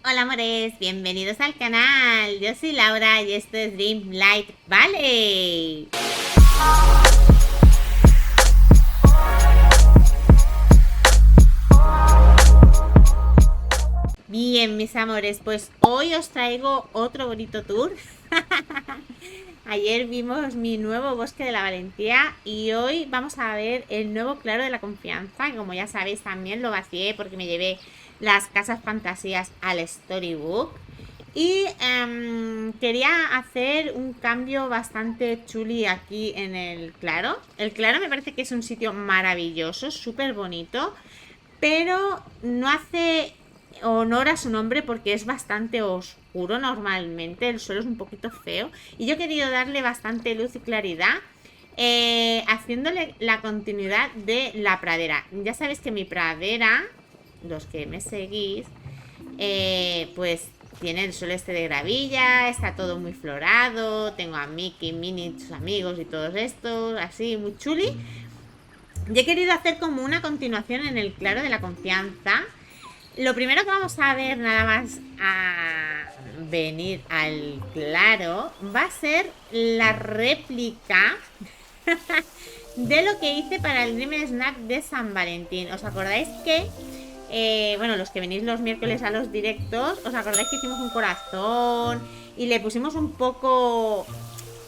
Hola amores, bienvenidos al canal. Yo soy Laura y esto es Dreamlight Valley. Bien, mis amores, pues hoy os traigo otro bonito tour. Ayer vimos mi nuevo bosque de la valentía y hoy vamos a ver el nuevo claro de la confianza. Como ya sabéis, también lo vacié porque me llevé las casas fantasías al Storybook. Y quería hacer un cambio bastante chuli aquí en el claro. El claro me parece que es un sitio maravilloso, súper bonito, pero no hace honor a su nombre porque es bastante oscuro normalmente, el suelo es un poquito feo y yo he querido darle bastante luz y claridad, haciéndole la continuidad de la pradera. Ya sabéis que mi pradera, los que me seguís, pues tiene el suelo este de gravilla, está todo muy florado, tengo a Mickey, Minnie, sus amigos y todos estos, así muy chuli. Y he querido hacer como una continuación en el claro de la confianza. Lo primero que vamos a ver nada más a venir al claro va a ser la réplica de lo que hice para el Dream Snack de San Valentín. ¿Os acordáis que, bueno, los que venís los miércoles a los directos, os acordáis que hicimos un corazón y le pusimos un poco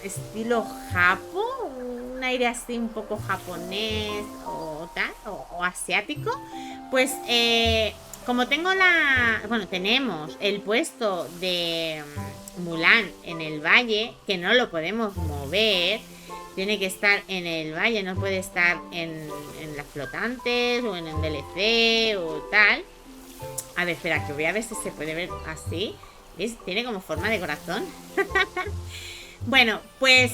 estilo japo, un aire así un poco japonés o tal, o asiático? Pues como tengo bueno, tenemos el puesto de Mulan en el valle, que no lo podemos mover, tiene que estar en el valle, no puede estar en las flotantes o en el DLC o tal. A ver, espera, que voy a ver si se puede ver así. ¿Ves? Tiene como forma de corazón. Bueno, pues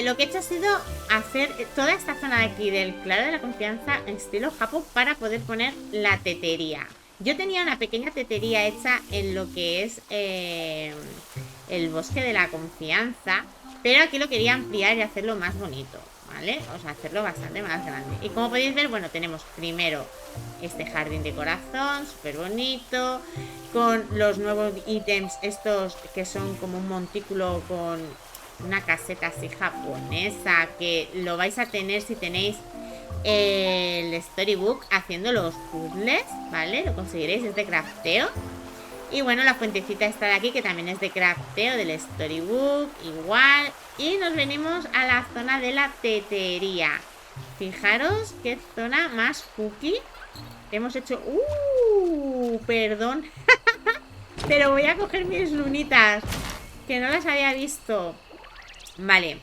lo que he hecho ha sido hacer toda esta zona de aquí del claro de la confianza en estilo Japón para poder poner la tetería. Yo tenía una pequeña tetería hecha en lo que es el bosque de la confianza, pero aquí lo quería ampliar y hacerlo más bonito, ¿vale? O sea, hacerlo bastante más grande. Y como podéis ver, bueno, tenemos primero este jardín de corazón, súper bonito, con los nuevos ítems, estos que son como un montículo con una caseta así japonesa, que lo vais a tener si tenéis el Storybook haciendo los puzzles, ¿vale? Lo conseguiréis, es de crafteo. Y bueno, la fuentecita está de aquí, que también es de crafteo del Storybook, igual. Y nos venimos a la zona de la tetería. Fijaros qué zona más cookie hemos hecho. Perdón. Pero voy a coger mis lunitas, que no las había visto. Vale.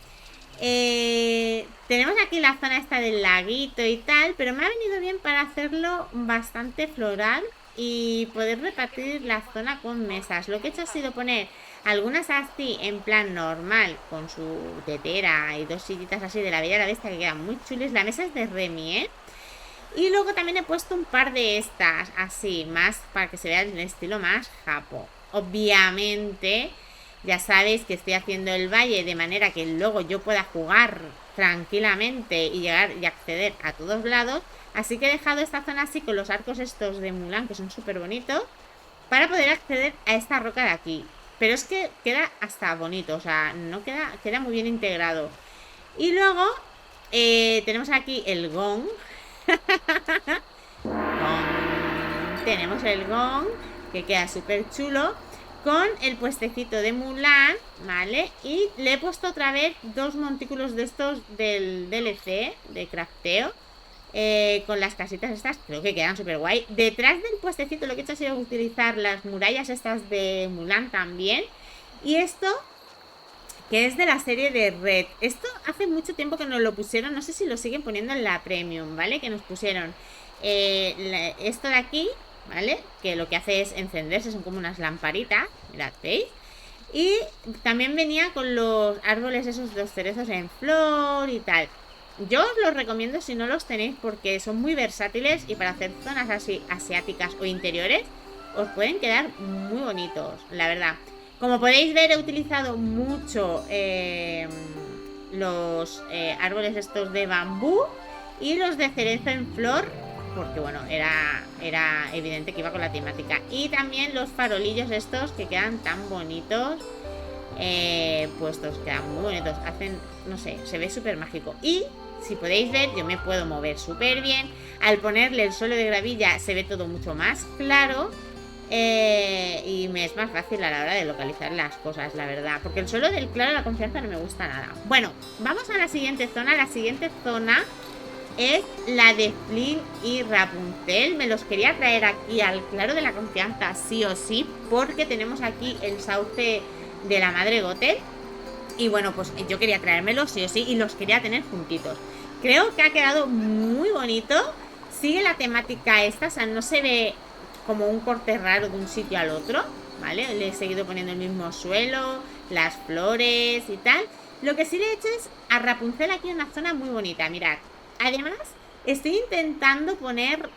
Tenemos aquí la zona esta del laguito y tal, pero me ha venido bien para hacerlo bastante floral y poder repartir la zona con mesas. Lo que he hecho ha sido poner algunas así en plan normal, con su tetera y dos sillitas así de la Bella y la Bestia que quedan muy chules. La mesa es de Remy, ¿eh? Y luego también he puesto un par de estas así, más para que se vea el estilo más japo. Obviamente, ya sabéis que estoy haciendo el valle de manera que luego yo pueda jugar tranquilamente y llegar y acceder a todos lados. Así que he dejado esta zona así con los arcos estos de Mulan, que son súper bonitos, para poder acceder a esta roca de aquí. Pero es que queda hasta bonito, o sea, no queda muy bien integrado. Y luego tenemos aquí el gong. Tenemos el gong, que queda súper chulo, con el puestecito de Mulan, ¿vale? Y le he puesto otra vez dos montículos de estos del DLC, de crafteo, con las casitas estas, creo que quedan súper guay. Detrás del puestecito lo que he hecho ha sido utilizar las murallas estas de Mulan también. Y esto, que es de la serie de Red. Esto hace mucho tiempo que nos lo pusieron, no sé si lo siguen poniendo en la Premium, ¿vale? Que nos pusieron esto de aquí, ¿vale? Que lo que hace es encenderse, son como unas lamparitas, mirad, ¿veis? Y también venía con los árboles esos, los cerezos en flor y tal. Yo os los recomiendo si no los tenéis porque son muy versátiles y para hacer zonas así asiáticas o interiores os pueden quedar muy bonitos, la verdad. Como podéis ver, he utilizado mucho los árboles estos de bambú y los de cerezo en flor porque bueno, era evidente que iba con la temática. Y también los farolillos estos que quedan tan bonitos, puestos, quedan muy bonitos, hacen, no sé, se ve súper mágico. Y si podéis ver, yo me puedo mover súper bien. Al ponerle el suelo de gravilla se ve todo mucho más claro. Y me es más fácil a la hora de localizar las cosas, la verdad. Porque el suelo del claro de la confianza no me gusta nada. Bueno, vamos a la siguiente zona. La siguiente zona es la de Flynn y Rapunzel. Me los quería traer aquí al claro de la confianza sí o sí, porque tenemos aquí el sauce de la Madre Gothel. Y bueno, pues yo quería traérmelos sí o sí y los quería tener juntitos. Creo que ha quedado muy bonito. Sigue la temática esta, o sea, no se ve como un corte raro de un sitio al otro, ¿vale? Le he seguido poniendo el mismo suelo, las flores y tal. Lo que sí le he hecho es a Rapunzel aquí en una zona muy bonita, mirad. Además, estoy intentando poner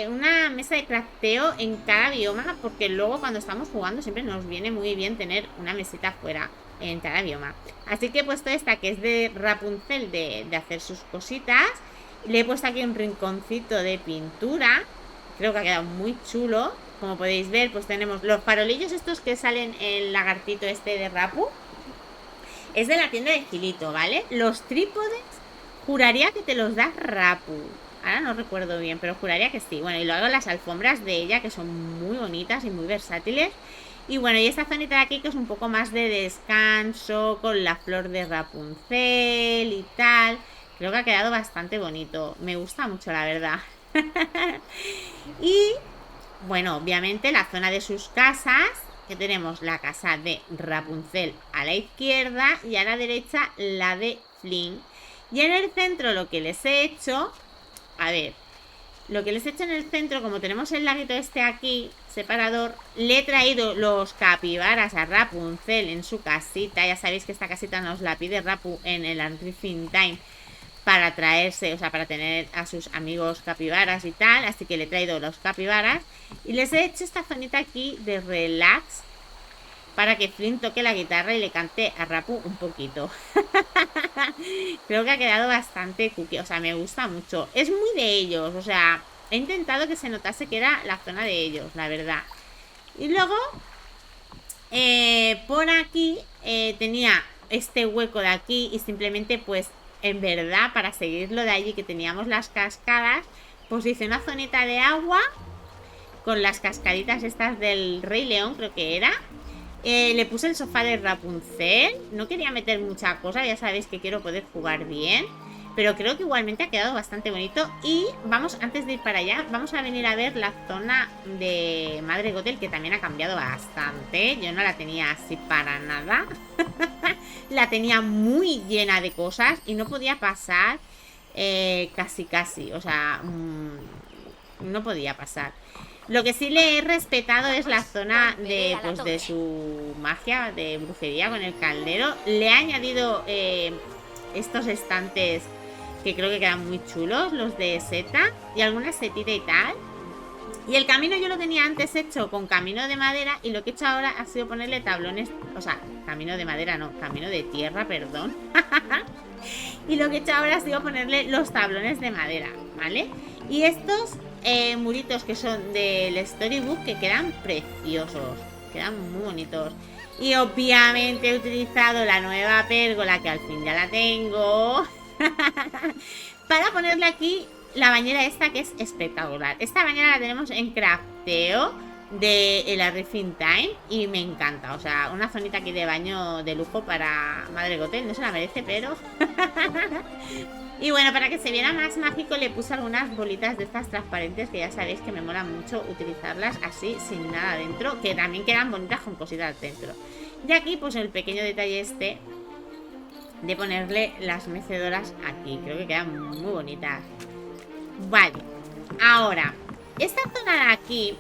una mesa de crafteo en cada bioma, porque luego cuando estamos jugando siempre nos viene muy bien tener una mesita afuera en cada bioma. Así que he puesto esta que es de Rapunzel de hacer sus cositas. Le he puesto aquí un rinconcito de pintura. Creo que ha quedado muy chulo. Como podéis ver, pues tenemos los farolillos estos que salen el lagartito este de Rapu. Es de la tienda de Gilito, ¿vale? Los trípodes, juraría que te los da Rapu. Ahora no recuerdo bien, pero juraría que sí. Bueno, y luego las alfombras de ella, que son muy bonitas y muy versátiles. Y bueno, y esta zonita de aquí que es un poco más de descanso, con la flor de Rapunzel y tal. Creo que ha quedado bastante bonito. Me gusta mucho, la verdad. Y bueno, obviamente la zona de sus casas, que tenemos la casa de Rapunzel a la izquierda y a la derecha la de Flynn. Y en el centro lo que les he hecho, a ver, lo que les he hecho en el centro, como tenemos el laguito este aquí, separador, le he traído los capibaras a Rapunzel en su casita. Ya sabéis que esta casita nos la pide Rapu en el Unrefined Time para traerse, o sea, para tener a sus amigos capibaras y tal. Así que le he traído los capibaras y les he hecho esta zonita aquí de relax para que Flynn toque la guitarra y le cante a Rapu un poquito. Creo que ha quedado bastante cookie, o sea, me gusta mucho. Es muy de ellos, o sea, he intentado que se notase que era la zona de ellos, la verdad. Y luego, por aquí tenía este hueco de aquí y simplemente pues, en verdad, para seguirlo de allí que teníamos las cascadas, pues hice una zonita de agua con las cascaditas estas del Rey León, creo que era. Le puse el sofá de Rapunzel. No quería meter mucha cosa, ya sabéis que quiero poder jugar bien, pero creo que igualmente ha quedado bastante bonito. Y vamos, antes de ir para allá, vamos a venir a ver la zona de Madre Gothel, que también ha cambiado bastante. Yo no la tenía así para nada. La tenía muy llena de cosas y no podía pasar casi, o sea, no podía pasar. Lo que sí le he respetado es la zona de, pues, de su magia, de brujería con el caldero. Le he añadido estos estantes que creo que quedan muy chulos, los de seta y alguna setita y tal. Y el camino yo lo tenía antes hecho con camino de madera y lo que he hecho ahora ha sido ponerle tablones, o sea, camino de madera no, camino de tierra, perdón. Y lo que he hecho ahora ha sido ponerle los tablones de madera, ¿vale? Y estos muritos que son del Storybook que quedan preciosos, quedan muy bonitos. Y obviamente he utilizado la nueva pérgola, que al fin ya la tengo, para ponerle aquí la bañera esta, que es espectacular. Esta bañera la tenemos en crafteo de el Unrefined Time y me encanta. O sea, una zonita aquí de baño de lujo para Madre Gothel. No se la merece, pero... Y bueno, para que se viera más mágico le puse algunas bolitas de estas transparentes, que ya sabéis que me mola mucho utilizarlas así, sin nada dentro, que también quedan bonitas con cositas dentro. Y aquí pues el pequeño detalle este de ponerle las mecedoras aquí. Creo que quedan muy bonitas. Vale, ahora esta zona de aquí,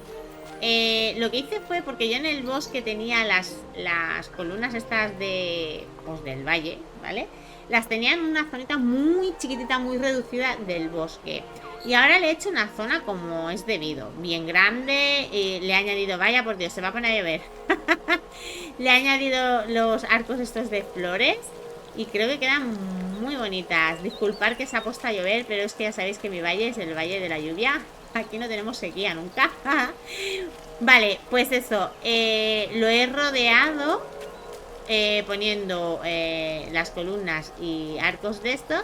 lo que hice fue, porque yo en el bosque tenía las columnas estas de, pues, del valle, ¿vale? Las tenía en una zonita muy chiquitita, muy reducida del bosque. Y ahora le he hecho una zona como es debido, bien grande. Le he añadido, vaya por Dios, se va a poner a llover. Le he añadido los arcos estos de flores y creo que quedan muy bonitas. Disculpad que se ha puesto a llover, pero es que ya sabéis que mi valle es el valle de la lluvia. Aquí no tenemos sequía nunca. Vale, pues eso. Lo he rodeado poniendo las columnas y arcos de estos.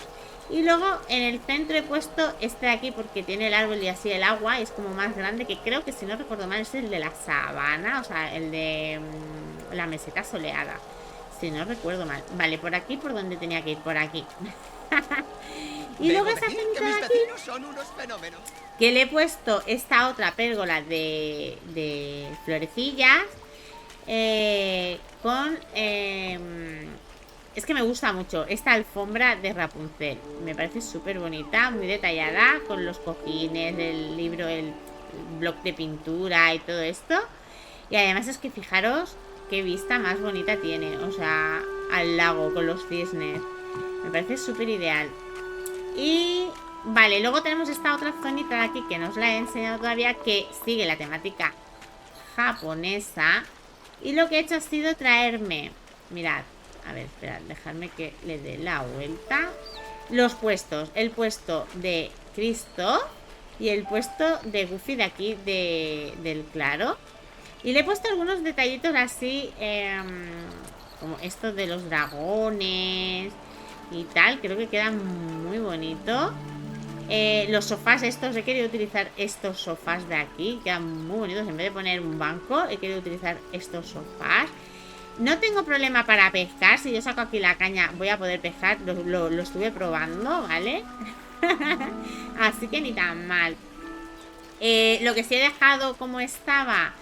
Y luego en el centro he puesto este de aquí porque tiene el árbol y así el agua. Y es como más grande, que creo que, si no recuerdo mal, es el de la sabana. O sea, el de la meseta soleada, si no recuerdo mal. Vale, por aquí, por donde tenía que ir, por aquí. Y luego esta gente de aquí, son unos fenómenos. que le he puesto esta otra pérgola de florecillas con... es que me gusta mucho esta alfombra de Rapunzel. Me parece súper bonita, muy detallada, con los cojines, el libro, el bloc de pintura y todo esto. Y además es que fijaros qué vista más bonita tiene. O sea, al lago con los cisnes. Me parece súper ideal. Y vale, luego tenemos esta otra zonita de aquí que no os la he enseñado todavía, que sigue la temática japonesa. Y lo que he hecho ha sido traerme, mirad, a ver, esperad, dejadme que le dé la vuelta. Los puestos, el puesto de Cristo y el puesto de Goofy de aquí, del claro. Y le he puesto algunos detallitos así, como estos de los dragones y tal. Creo que queda muy bonito. Los sofás estos, he querido utilizar estos sofás de aquí, quedan muy bonitos. En vez de poner un banco, he querido utilizar estos sofás. No tengo problema para pescar. Si yo saco aquí la caña, voy a poder pescar. Lo estuve probando, ¿vale? Así que ni tan mal. Lo que sí he dejado como estaba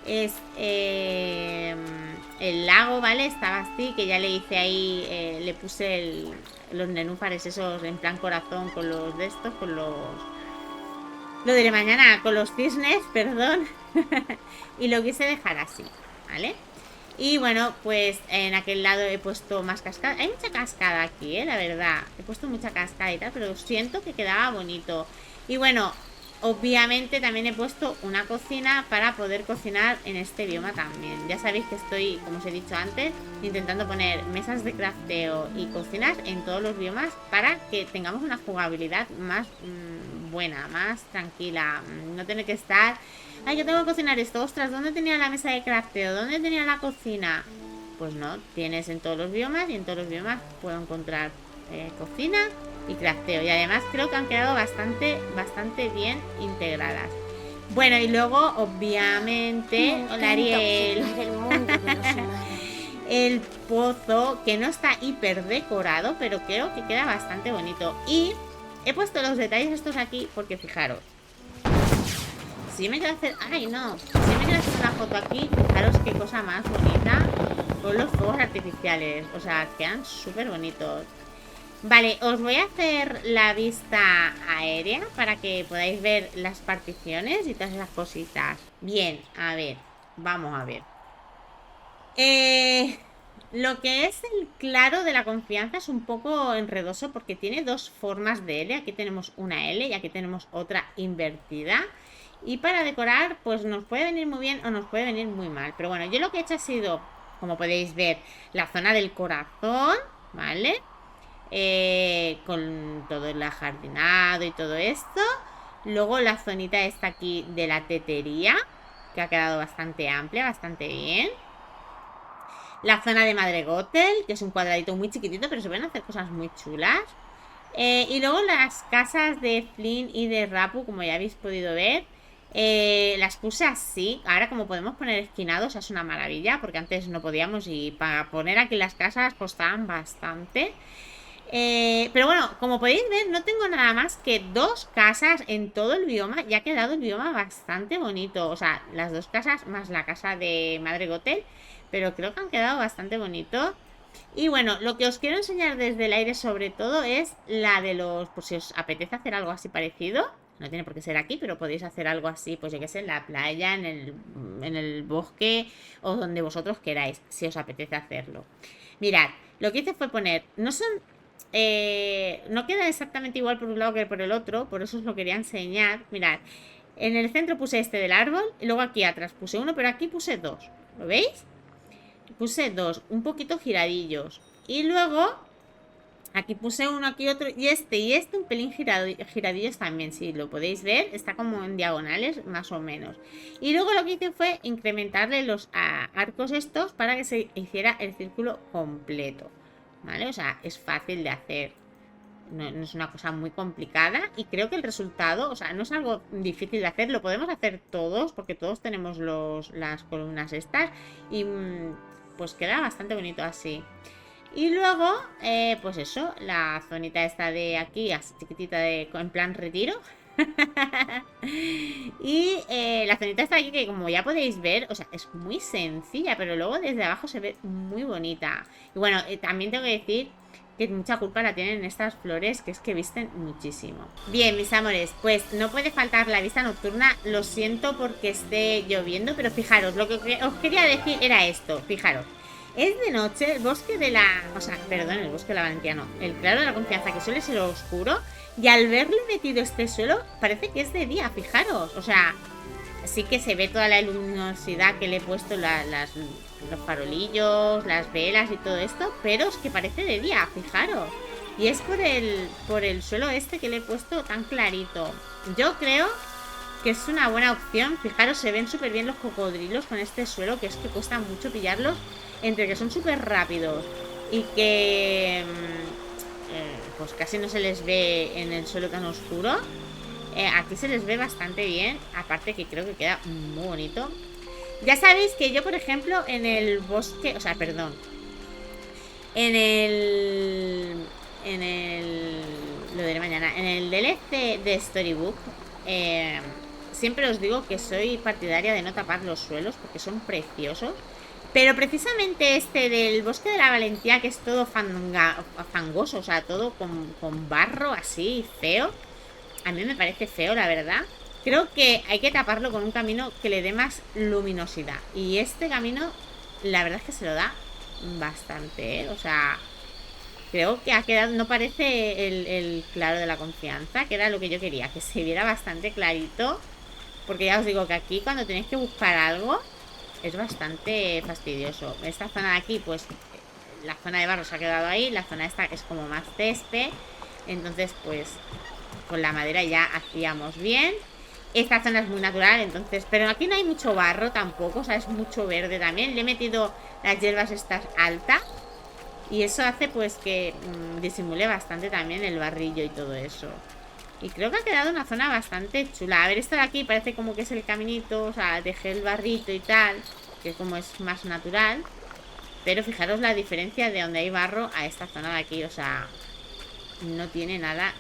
es el lago, ¿vale? Estaba así, que ya le hice ahí, le puse los nenúfares esos en plan corazón con los de estos, con los... Lo diré mañana, con los cisnes, perdón. Y lo quise dejar así, ¿vale? Y bueno, pues en aquel lado he puesto más cascada. Hay mucha cascada aquí, la verdad. He puesto mucha cascada y tal, pero siento que quedaba bonito. Y bueno, obviamente también he puesto una cocina para poder cocinar en este bioma también. Ya sabéis que estoy, como os he dicho antes, intentando poner mesas de crafteo y cocinas en todos los biomas para que tengamos una jugabilidad más buena, más tranquila. No tener que estar... Ay, yo tengo que cocinar esto. Ostras, ¿dónde tenía la mesa de crafteo? ¿Dónde tenía la cocina? Pues no, tienes en todos los biomas, y en todos los biomas puedo encontrar cocina y crafteo. Y además creo que han quedado bastante bien integradas. Bueno, y luego, obviamente, hola Ariel, el pozo, que no está hiper decorado, pero creo que queda bastante bonito. Y he puesto los detalles estos aquí porque fijaros, si yo me quiero hacer... ¡Ay, no! Si yo me quiero hacer una foto aquí, fijaros qué cosa más bonita con los fuegos artificiales. O sea, quedan súper bonitos. Vale, os voy a hacer la vista aérea para que podáis ver las particiones y todas esas cositas. Bien, a ver, vamos a ver. Lo que es el claro de la confianza es un poco enredoso porque tiene dos formas de L. Aquí tenemos una L y aquí tenemos otra invertida. Y para decorar, pues nos puede venir muy bien o nos puede venir muy mal. Pero bueno, yo lo que he hecho ha sido, como podéis ver, la zona del corazón, ¿vale? Con todo el ajardinado y todo esto. Luego la zonita esta aquí de la tetería, que ha quedado bastante amplia, bastante bien. La zona de Madre Gothel, que es un cuadradito muy chiquitito, pero se pueden hacer cosas muy chulas. Y luego las casas de Flynn y de Rapu, como ya habéis podido ver, las puse así. Ahora, como podemos poner esquinados, es una maravilla, porque antes no podíamos, y para poner aquí las casas costaban bastante. Pero bueno, como podéis ver, no tengo nada más que dos casas en todo el bioma. Y ha quedado el bioma bastante bonito. O sea, las dos casas más la casa de Madre Gothel, pero creo que han quedado bastante bonito. Y bueno, lo que os quiero enseñar desde el aire sobre todo es la de los... Pues si os apetece hacer algo así parecido, no tiene por qué ser aquí, pero podéis hacer algo así, pues yo que sé, en la playa, en el bosque o donde vosotros queráis, si os apetece hacerlo. Mirad, lo que hice fue poner... No son... no queda exactamente igual por un lado que por el otro, por eso os lo quería enseñar. Mirad, en el centro puse este del árbol y luego aquí atrás puse uno, pero aquí puse dos. ¿Lo veis? Puse dos, un poquito giradillos. Y luego Aquí puse uno, aquí otro, y este un pelín giradillos también, si lo podéis ver, está como en diagonales, más o menos. Y luego lo que hice fue incrementarle los arcos estos para que se hiciera el círculo completo, ¿vale? O sea, es fácil de hacer, no es una cosa muy complicada, y creo que el resultado, o sea, no es algo difícil de hacer, lo podemos hacer todos, porque todos tenemos las columnas estas, y pues queda bastante bonito así. Y luego, pues eso, la zonita esta de aquí, así chiquitita, en plan retiro. Y la zonita esta de aquí, que como ya podéis ver, o sea, es muy sencilla, pero luego desde abajo se ve muy bonita. Y bueno, también tengo que decir que mucha culpa la tienen estas flores, que es que visten muchísimo. Bien, mis amores, pues no puede faltar la vista nocturna. Lo siento porque esté lloviendo, pero fijaros, lo que os quería decir era esto, fijaros. Es de noche, el bosque de la... O sea, perdón, el bosque de la valentía no. El claro de la confianza, que suele ser oscuro. Y al verle metido este suelo, parece que es de día, fijaros. O sea, sí que se ve toda la luminosidad que le he puesto, los farolillos, las velas y todo esto. Pero es que parece de día, fijaros. Y es por el suelo este que le he puesto tan clarito. Yo creo que es una buena opción. Fijaros, se ven súper bien los cocodrilos con este suelo, que es que cuesta mucho pillarlos. Entre que son súper rápidos y que pues casi no se les ve en el suelo tan oscuro, aquí se les ve bastante bien. Aparte que creo que queda muy bonito. Ya sabéis que yo, por ejemplo, en el bosque, o sea, perdón, en lo de mañana, en el DLC de Storybook, siempre os digo que soy partidaria de no tapar los suelos porque son preciosos. Pero precisamente este del bosque de la valentía, que es todo fangoso, o sea, todo con barro así, feo. A mí me parece feo, la verdad. Creo que hay que taparlo con un camino que le dé más luminosidad. Y este camino, la verdad es que se lo da bastante, ¿eh? O sea, creo que ha quedado, no parece el claro de la confianza, que era lo que yo quería, que se viera bastante clarito. Porque ya os digo que aquí cuando tenéis que buscar algo es bastante fastidioso. Esta zona de aquí, pues la zona de barro se ha quedado ahí. La zona esta es como más césped. Entonces, pues con la madera ya hacíamos bien. Esta zona es muy natural, entonces, pero aquí no hay mucho barro tampoco, o sea, es mucho verde también. Le he metido las hierbas estas altas y eso hace pues que disimule bastante también el barrillo y todo eso. Y creo que ha quedado una zona bastante chula. A ver, esta de aquí parece como que es el caminito, o sea, dejé el barrito y tal, que como es más natural. Pero fijaros la diferencia de donde hay barro a esta zona de aquí, o sea, no tiene nada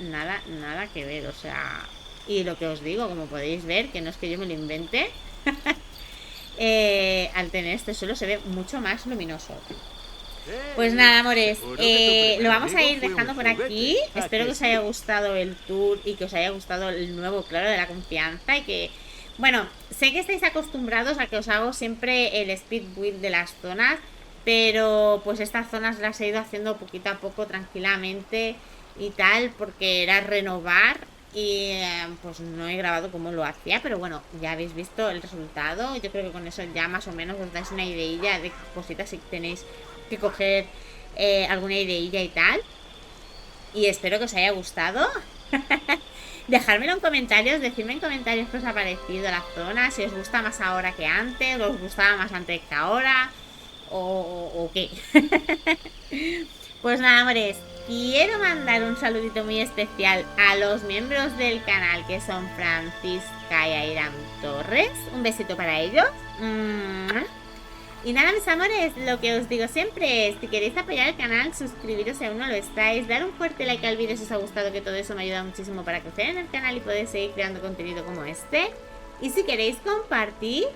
que ver, o sea. Y lo que os digo, como podéis ver, que no es que yo me lo invente, al tener este suelo se ve mucho más luminoso. Pues nada, amores, lo vamos a ir dejando por aquí. Espero que os haya gustado el tour y que os haya gustado el nuevo claro de la confianza. Y que, bueno, sé que estáis acostumbrados a que os hago siempre el speed build de las zonas, pero pues estas zonas las he ido haciendo poquito a poco, tranquilamente y tal, porque era renovar. Y pues no he grabado cómo lo hacía, pero bueno, ya habéis visto el resultado. Yo creo que con eso ya más o menos os dais una ideilla de cositas si tenéis que coger alguna ideilla y tal. Y espero que os haya gustado. Dejármelo en comentarios, decidme en comentarios qué os ha parecido la zona, si os gusta más ahora que antes, o os gustaba más antes que ahora, o qué. Pues nada, amores, quiero mandar un saludito muy especial a los miembros del canal, que son Francisca y Airam Torres. Un besito para ellos. Y nada, mis amores, lo que os digo siempre es, si queréis apoyar el canal, suscribiros si aún no lo estáis, dar un fuerte like al vídeo si os ha gustado, que todo eso me ayuda muchísimo para crecer en el canal y poder seguir creando contenido como este. Y si queréis compartir,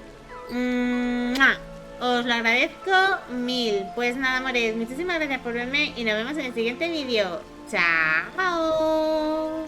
os lo agradezco mil. Pues nada, amores, muchísimas gracias por verme y nos vemos en el siguiente vídeo. ¡Chao!